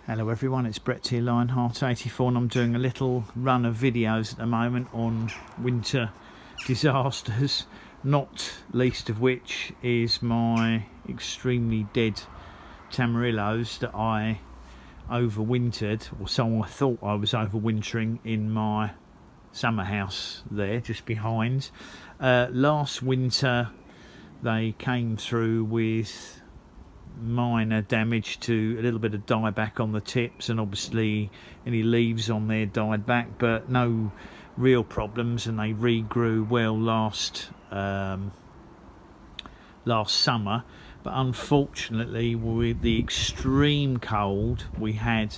Hello everyone, it's Brett here, Lionheart84, and I'm doing a little run of videos at the moment on winter disasters, not least of which is my extremely dead Tamarillos that I overwintered, or so I thought I was overwintering, in my summer house there just behind. Last winter they came through with minor damage to a little bit of dieback on the tips, and obviously any leaves on there died back, but no real problems, and they regrew well last summer. But unfortunately, with the extreme cold we had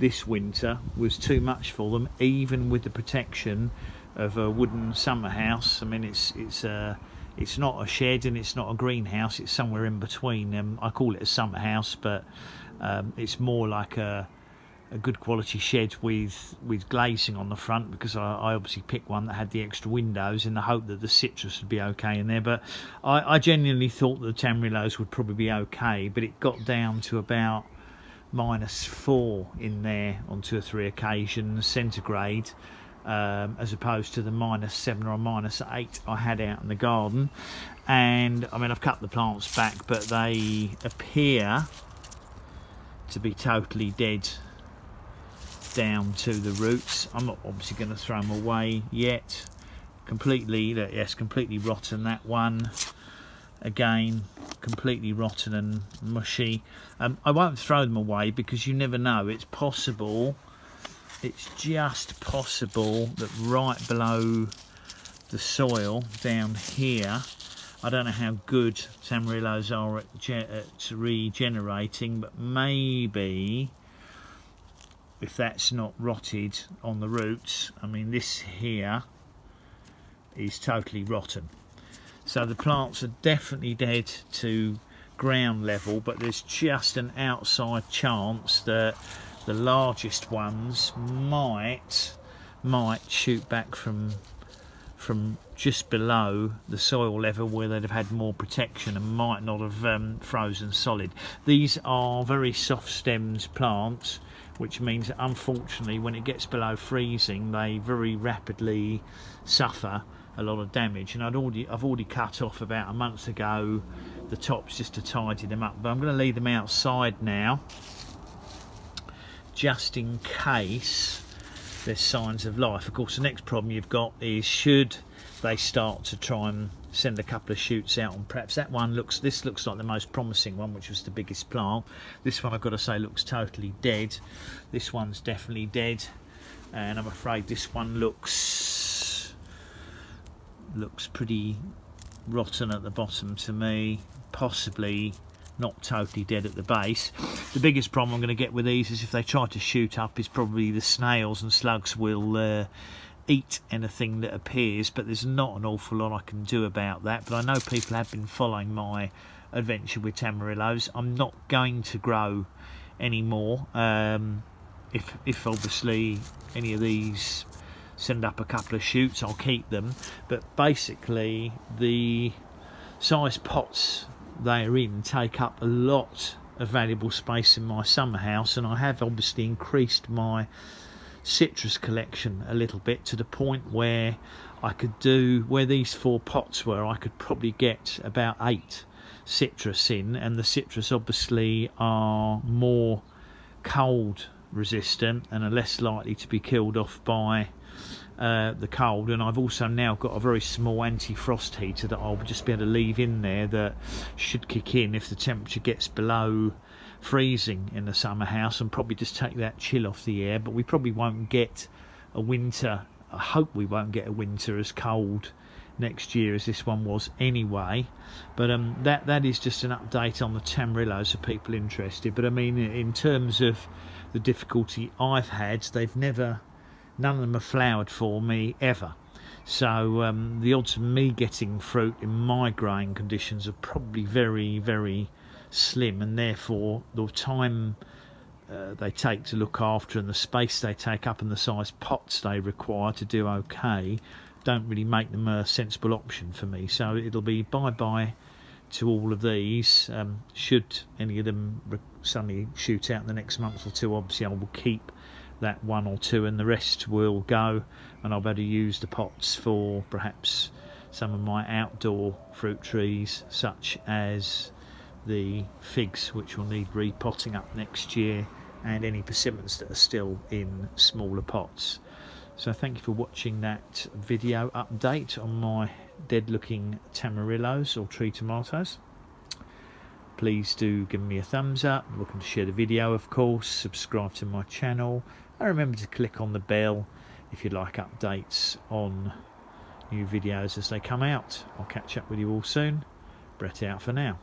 this winter, was too much for them, even with the protection of a wooden summer house. I mean, it's not a shed and it's not a greenhouse, it's somewhere in between. I call it a summer house, but it's more like a good quality shed with glazing on the front, because I obviously picked one that had the extra windows in the hope that the citrus would be okay in there. But I genuinely thought that the Tamarillos would probably be okay, but it got down to about -4 in there on 2 or 3 occasions centigrade, as opposed to the -7 or -8 I had out in the garden. And I mean, I've cut the plants back, but they appear to be totally dead down to the roots. I'm not obviously going to throw them away yet. Yes, completely rotten, that one. Again, completely rotten and mushy. I won't throw them away, because you never know. It's possible, it's just possible that right below the soil down here, I don't know how good Tamarillos are at regenerating, but maybe if that's not rotted on the roots, I mean, this here is totally rotten. So the plants are definitely dead to ground level, but there's just an outside chance that the largest ones might shoot back from just below the soil level, where they'd have had more protection and might not have frozen solid. These are very soft stemmed plants, which means that unfortunately when it gets below freezing they very rapidly suffer a lot of damage. And I've already cut off about a month ago the tops just to tidy them up, but I'm going to leave them outside now just in case there's signs of life. Of course, the next problem you've got is, should they start to try and send a couple of shoots out, and perhaps that one this looks like the most promising one, which was the biggest plant. This one, I've got to say, looks totally dead. This one's definitely dead, and I'm afraid this one looks pretty rotten at the bottom to me, possibly not totally dead at the base. The biggest problem I'm going to get with these is if they try to shoot up, is probably the snails and slugs will eat anything that appears, but there's not an awful lot I can do about that. But I know people have been following my adventure with Tamarillos. I'm not going to grow any more. If obviously any of these send up a couple of shoots, I'll keep them. But basically the size pots they are in take up a lot of valuable space in my summer house, and I have obviously increased my citrus collection a little bit, to the point where I could do, where these 4 pots were, I could probably get about 8 citrus in, and the citrus obviously are more cold resistant and are less likely to be killed off by the cold. And I've also now got a very small anti-frost heater that I'll just be able to leave in there, that should kick in if the temperature gets below freezing in the summer house, and probably just take that chill off the air. But we probably won't get a winter, I hope we won't get a winter as cold next year as this one was anyway. But that is just an update on the Tamarillos for people interested. But I mean, in terms of the difficulty I've had, none of them have flowered for me ever. So the odds of me getting fruit in my growing conditions are probably very, very slim, and therefore the time they take to look after, and the space they take up, and the size pots they require to do okay, don't really make them a sensible option for me. So it'll be bye-bye to all of these. Should any of them suddenly shoot out in the next month or two, obviously I will keep that one or two and the rest will go, and I'll better use the pots for perhaps some of my outdoor fruit trees, such as the figs, which will need repotting up next year, and any persimmons that are still in smaller pots. So thank you for watching that video update on my dead looking Tamarillos or tree tomatoes. Please do give me a thumbs up, welcome to share the video of course, subscribe to my channel, and remember to click on the bell if you'd like updates on new videos as they come out. I'll catch up with you all soon. Brett out for now.